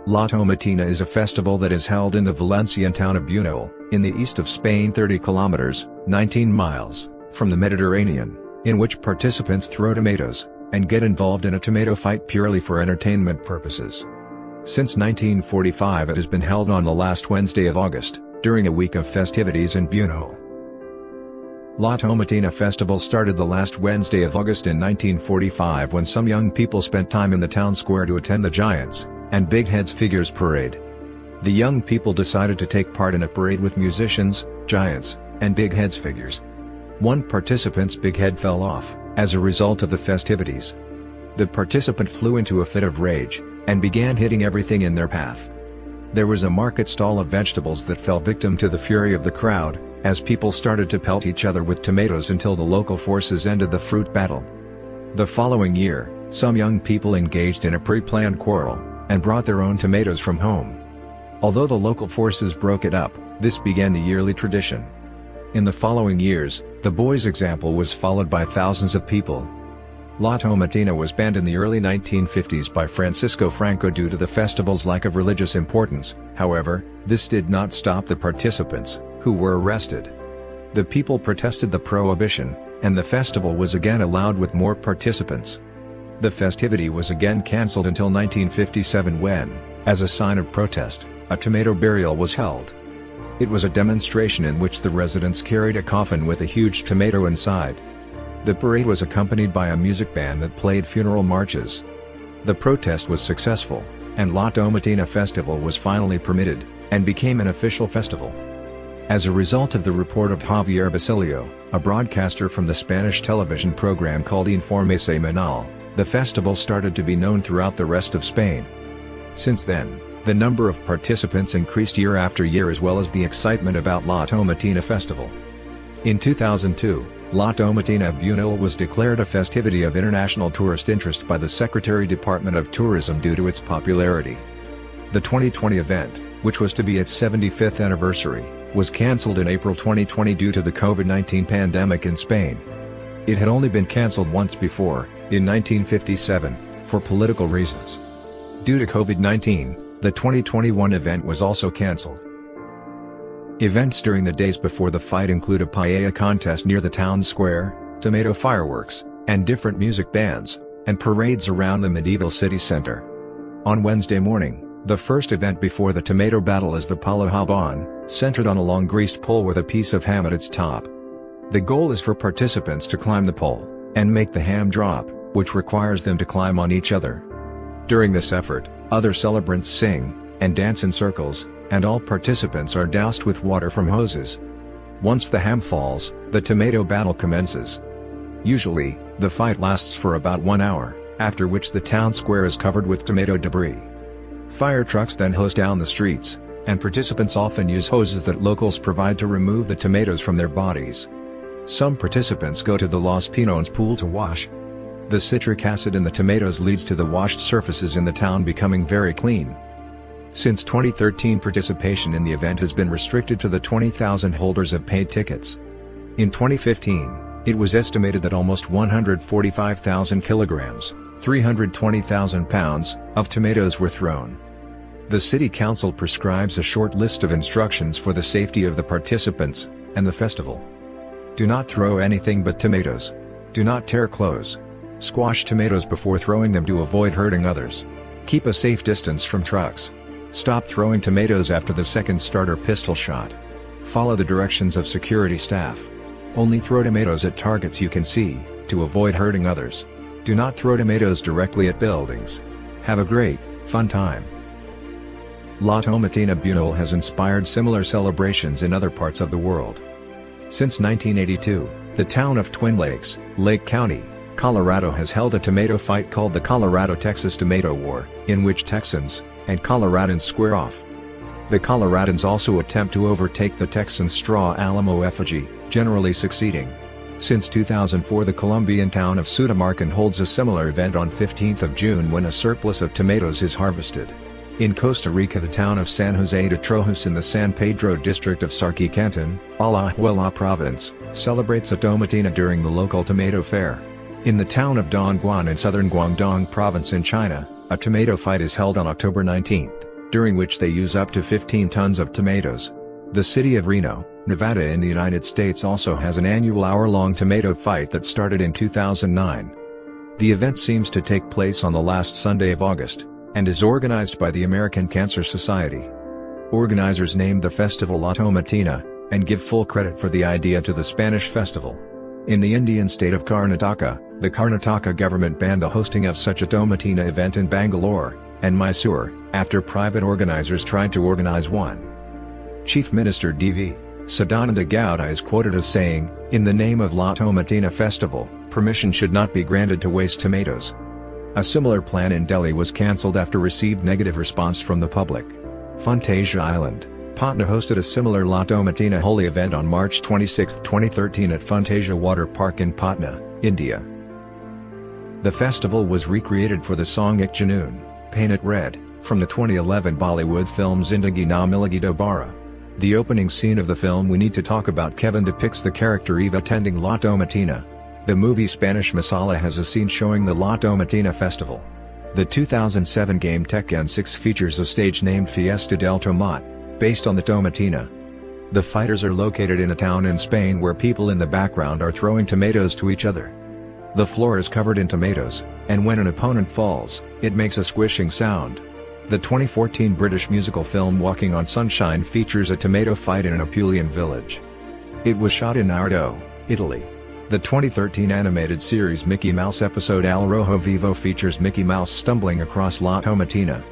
La Tomatina is a festival that is held in the Valencian town of Buñol, in the east of Spain 30 kilometers, 19 miles, from the Mediterranean, in which participants throw tomatoes, and get involved in a tomato fight purely for entertainment purposes. Since 1945 it has been held on the last Wednesday of August, during a week of festivities in Buñol. La Tomatina Festival started the last Wednesday of August in 1945 when some young people spent time in the town square to attend the Giants and Big Heads Figures parade. The young people decided to take part in a parade with musicians, giants, and Big Heads figures. One participant's big head fell off, as a result of the festivities. The participant flew into a fit of rage, and began hitting everything in their path. There was a market stall of vegetables that fell victim to the fury of the crowd, as people started to pelt each other with tomatoes until the local forces ended the fruit battle. The following year, some young people engaged in a pre-planned quarrel, and brought their own tomatoes from home. Although the local forces broke it up, this began the yearly tradition. In the following years, the boys' example was followed by thousands of people. La Tomatina was banned in the early 1950s by Francisco Franco due to the festival's lack of religious importance. However, this did not stop the participants, who were arrested. The people protested the prohibition, and the festival was again allowed with more participants. The festivity was again cancelled until 1957 when, as a sign of protest, a tomato burial was held. It was a demonstration in which the residents carried a coffin with a huge tomato inside. The parade was accompanied by a music band that played funeral marches. The protest was successful, and La Tomatina Festival was finally permitted, and became an official festival. As a result of the report of Javier Basilio, a broadcaster from the Spanish television program called Informe Semanal, the festival started to be known throughout the rest of Spain. Since then, the number of participants increased year after year as well as the excitement about La Tomatina Festival. In 2002, La Tomatina Buñol was declared a festivity of international tourist interest by the Secretary Department of Tourism due to its popularity. The 2020 event, which was to be its 75th anniversary, was cancelled in April 2020 due to the COVID-19 pandemic in Spain. It had only been cancelled once before, in 1957, for political reasons. Due to COVID-19, the 2021 event was also cancelled. Events during the days before the fight include a paella contest near the town square, tomato fireworks, and different music bands, and parades around the medieval city center. On Wednesday morning, the first event before the tomato battle is the palo habon, centered on a long greased pole with a piece of ham at its top. The goal is for participants to climb the pole, and make the ham drop, which requires them to climb on each other. During this effort, other celebrants sing, and dance in circles, and all participants are doused with water from hoses. Once the ham falls, the tomato battle commences. Usually, the fight lasts for about 1 hour, after which the town square is covered with tomato debris. Fire trucks then hose down the streets, and participants often use hoses that locals provide to remove the tomatoes from their bodies. Some participants go to the Los Pinones pool to wash. The citric acid in the tomatoes leads to the washed surfaces in the town becoming very clean. Since 2013, participation in the event has been restricted to the 20,000 holders of paid tickets. In 2015, it was estimated that almost 145,000 kilograms, 320,000 pounds, of tomatoes were thrown. The city council prescribes a short list of instructions for the safety of the participants, and the festival. Do not throw anything but tomatoes. Do not tear clothes. Squash tomatoes before throwing them to avoid hurting others. Keep a safe distance from trucks. Stop throwing tomatoes after the second starter pistol shot. Follow the directions of security staff. Only throw tomatoes at targets you can see, to avoid hurting others. Do not throw tomatoes directly at buildings. Have a great, fun time. La Tomatina Buñol has inspired similar celebrations in other parts of the world. Since 1982, the town of Twin Lakes, Lake County, Colorado has held a tomato fight called the Colorado-Texas Tomato War, in which Texans and Coloradans square off. The Coloradans also attempt to overtake the Texan straw Alamo effigy, generally succeeding. Since 2004, the Colombian town of Sutamarcan holds a similar event on 15th of June when a surplus of tomatoes is harvested. In Costa Rica, the town of San Jose de Trojos in the San Pedro district of Sarqui Canton, Alajuela province, celebrates a tomatina during the local tomato fair. In the town of Dongguan in southern Guangdong province in China, a tomato fight is held on October 19. during which they use up to 15 tons of tomatoes. The city of Reno, Nevada in the United States also has an annual hour-long tomato fight that started in 2009. The event seems to take place on the last Sunday of August, and is organized by the American Cancer Society. Organizers named the festival La Tomatina, and give full credit for the idea to the Spanish festival. In the Indian state of Karnataka, the Karnataka government banned the hosting of such a Tomatina event in Bangalore and Mysore, after private organizers tried to organize one. Chief Minister D.V. Sadananda Gowda is quoted as saying, "In the name of La Tomatina Festival, permission should not be granted to waste tomatoes." A similar plan in Delhi was cancelled after received negative response from the public. Fantasia Island, Patna hosted a similar La Tomatina Holi event on March 26, 2013 at Fantasia Water Park in Patna, India. The festival was recreated for the song Ek Junoon, Paint It Red, from the 2011 Bollywood film Zindagi Na Milegi Dobara. The opening scene of the film We Need to Talk About Kevin depicts the character Eva attending La Tomatina. The movie Spanish Masala has a scene showing the La Tomatina festival. The 2007 game Tekken 6 features a stage named Fiesta del Tomate, based on the Tomatina. The fighters are located in a town in Spain where people in the background are throwing tomatoes to each other. The floor is covered in tomatoes, and when an opponent falls, it makes a squishing sound. The 2014 British musical film Walking on Sunshine features a tomato fight in an Apulian village. It was shot in Nardo, Italy. The 2013 animated series Mickey Mouse episode Al Rojo Vivo features Mickey Mouse stumbling across La Tomatina.